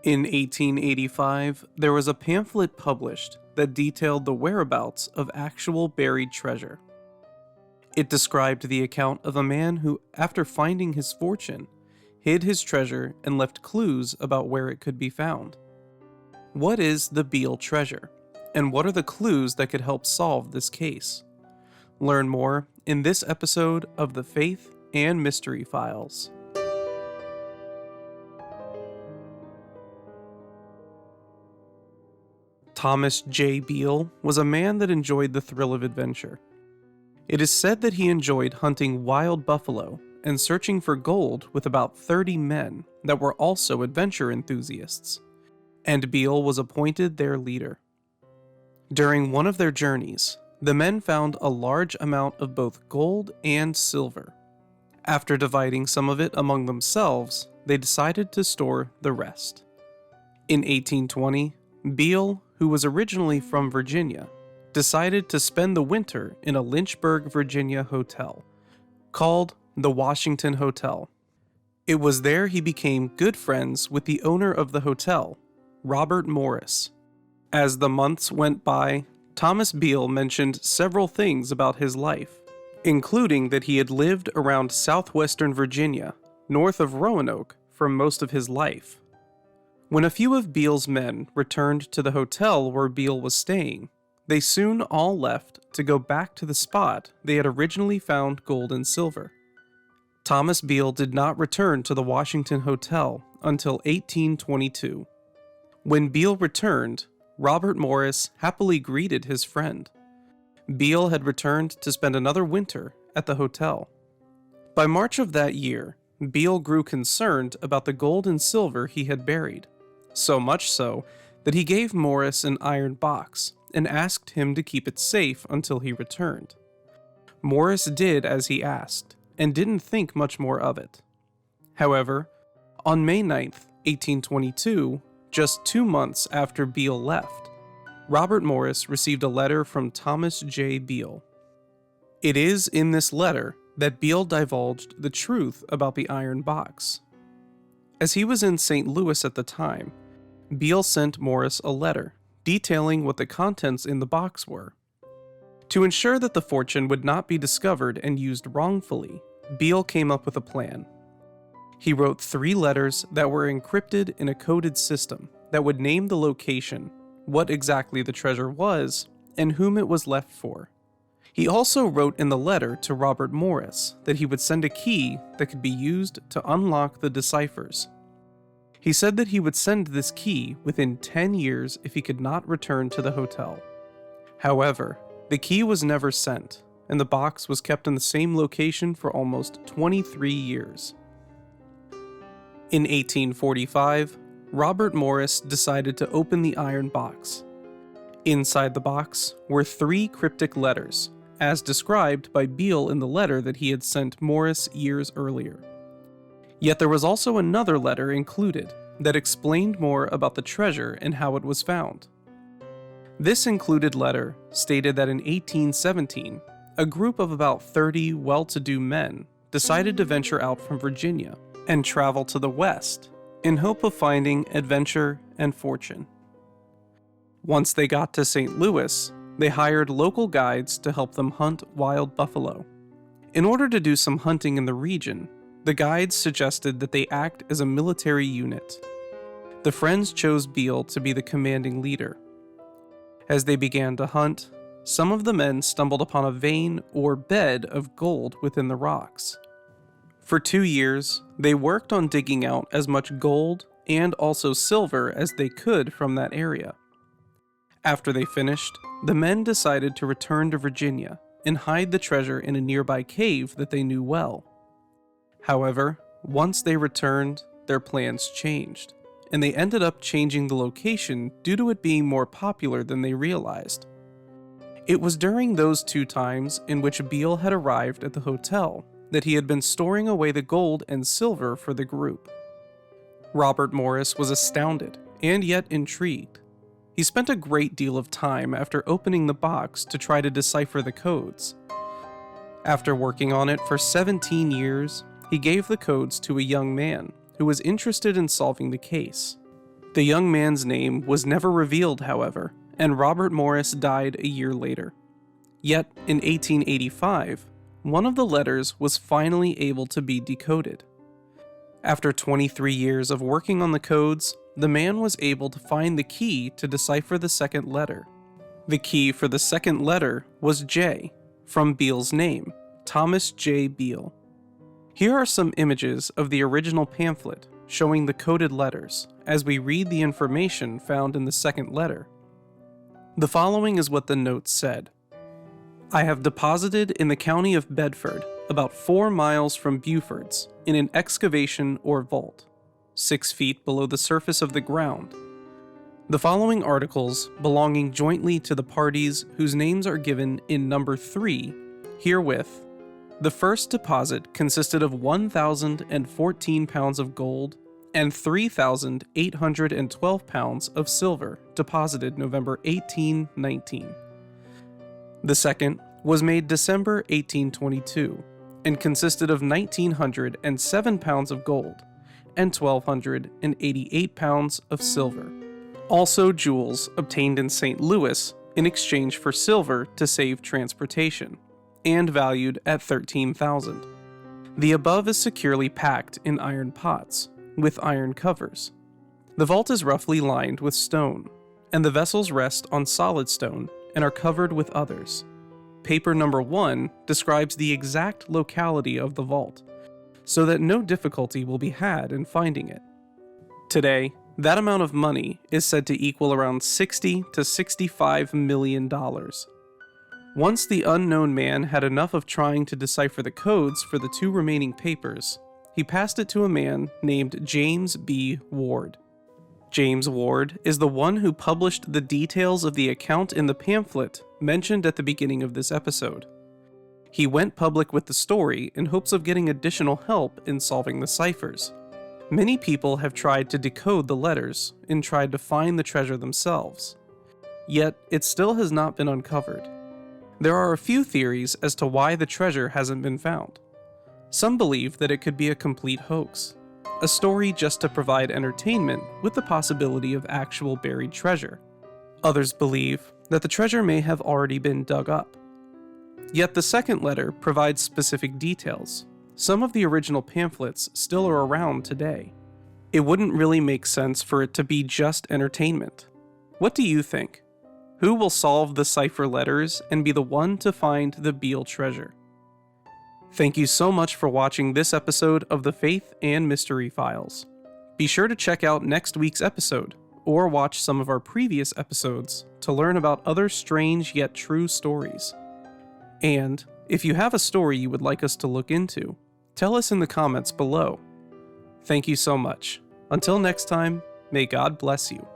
In 1885, there was a pamphlet published that detailed the whereabouts of actual buried treasure. It described the account of a man who, after finding his fortune, hid his treasure and left clues about where it could be found. What is the Beale Treasure, and what are the clues that could help solve this case? Learn more in this episode of the Faith and Mystery Files. Thomas J. Beale was a man that enjoyed the thrill of adventure. It is said that he enjoyed hunting wild buffalo and searching for gold with about 30 men that were also adventure enthusiasts, and Beale was appointed their leader. During one of their journeys, the men found a large amount of both gold and silver. After dividing some of it among themselves, they decided to store the rest. In 1820, Beale, who was originally from Virginia, decided to spend the winter in a Lynchburg, Virginia hotel called the Washington Hotel. It was there he became good friends with the owner of the hotel, Robert Morris. As the months went by, Thomas Beale mentioned several things about his life, including that he had lived around southwestern Virginia, north of Roanoke, for most of his life. When a few of Beale's men returned to the hotel where Beale was staying, they soon all left to go back to the spot they had originally found gold and silver. Thomas Beale did not return to the Washington Hotel until 1822. When Beale returned, Robert Morris happily greeted his friend. Beale had returned to spend another winter at the hotel. By March of that year, Beale grew concerned about the gold and silver he had buried. So much so that he gave Morris an iron box and asked him to keep it safe until he returned. Morris did as he asked and didn't think much more of it. However, on May 9th, 1822, just 2 months after Beale left, Robert Morris received a letter from Thomas J. Beale. It is in this letter that Beale divulged the truth about the iron box. As he was in St. Louis at the time, Beale sent Morris a letter detailing what the contents in the box were. To ensure that the fortune would not be discovered and used wrongfully, Beale came up with a plan. He wrote 3 letters that were encrypted in a coded system that would name the location, what exactly the treasure was, and whom it was left for. He also wrote in the letter to Robert Morris that he would send a key that could be used to unlock the ciphers. He said that he would send this key within 10 years if he could not return to the hotel. However, the key was never sent, and the box was kept in the same location for almost 23 years. In 1845, Robert Morris decided to open the iron box. Inside the box were 3 cryptic letters, as described by Beale in the letter that he had sent Morris years earlier. Yet there was also another letter included that explained more about the treasure and how it was found. This included letter stated that in 1817, a group of about 30 well-to-do men decided to venture out from Virginia and travel to the west in hope of finding adventure and fortune. Once they got to St. Louis, they hired local guides to help them hunt wild buffalo. In order to do some hunting in the region, the guides suggested that they act as a military unit. The friends chose Beale to be the commanding leader. As they began to hunt, some of the men stumbled upon a vein or bed of gold within the rocks. For 2 years, they worked on digging out as much gold and also silver as they could from that area. After they finished, the men decided to return to Virginia and hide the treasure in a nearby cave that they knew well. However, once they returned, their plans changed, and they ended up changing the location due to it being more popular than they realized. It was during those 2 times in which Beale had arrived at the hotel that he had been storing away the gold and silver for the group. Robert Morris was astounded and yet intrigued. He spent a great deal of time after opening the box to try to decipher the codes. After working on it for 17 years, he gave the codes to a young man who was interested in solving the case. The young man's name was never revealed, however, and Robert Morris died a year later. Yet, in 1885, one of the letters was finally able to be decoded. After 23 years of working on the codes, the man was able to find the key to decipher the second letter. The key for the second letter was J, from Beale's name, Thomas J. Beale. Here are some images of the original pamphlet showing the coded letters as we read the information found in the second letter. The following is what the note said. I have deposited in the county of Bedford, about 4 miles from Beaufort's, in an excavation or vault, 6 feet below the surface of the ground. The following articles, belonging jointly to the parties whose names are given in number 3, herewith. The first deposit consisted of 1,014 pounds of gold and 3,812 pounds of silver deposited November 1819. The second was made December 1822 and consisted of 1,907 pounds of gold and 1,288 pounds of silver. Also jewels obtained in St. Louis in exchange for silver to save transportation, and valued at $13,000. The above is securely packed in iron pots, with iron covers. The vault is roughly lined with stone, and the vessels rest on solid stone and are covered with others. Paper number 1 describes the exact locality of the vault, so that no difficulty will be had in finding it. Today, that amount of money is said to equal around $60 to $65 million. Once the unknown man had enough of trying to decipher the codes for the 2 remaining papers, he passed it to a man named James B. Ward. James Ward is the one who published the details of the account in the pamphlet mentioned at the beginning of this episode. He went public with the story in hopes of getting additional help in solving the ciphers. Many people have tried to decode the letters and tried to find the treasure themselves. Yet, it still has not been uncovered. There are a few theories as to why the treasure hasn't been found. Some believe that it could be a complete hoax, a story just to provide entertainment with the possibility of actual buried treasure. Others believe that the treasure may have already been dug up. Yet the second letter provides specific details. Some of the original pamphlets still are around today. It wouldn't really make sense for it to be just entertainment. What do you think? Who will solve the cipher letters and be the one to find the Beale treasure? Thank you so much for watching this episode of the Faith and Mystery Files. Be sure to check out next week's episode, or watch some of our previous episodes to learn about other strange yet true stories. And if you have a story you would like us to look into, tell us in the comments below. Thank you so much. Until next time, may God bless you.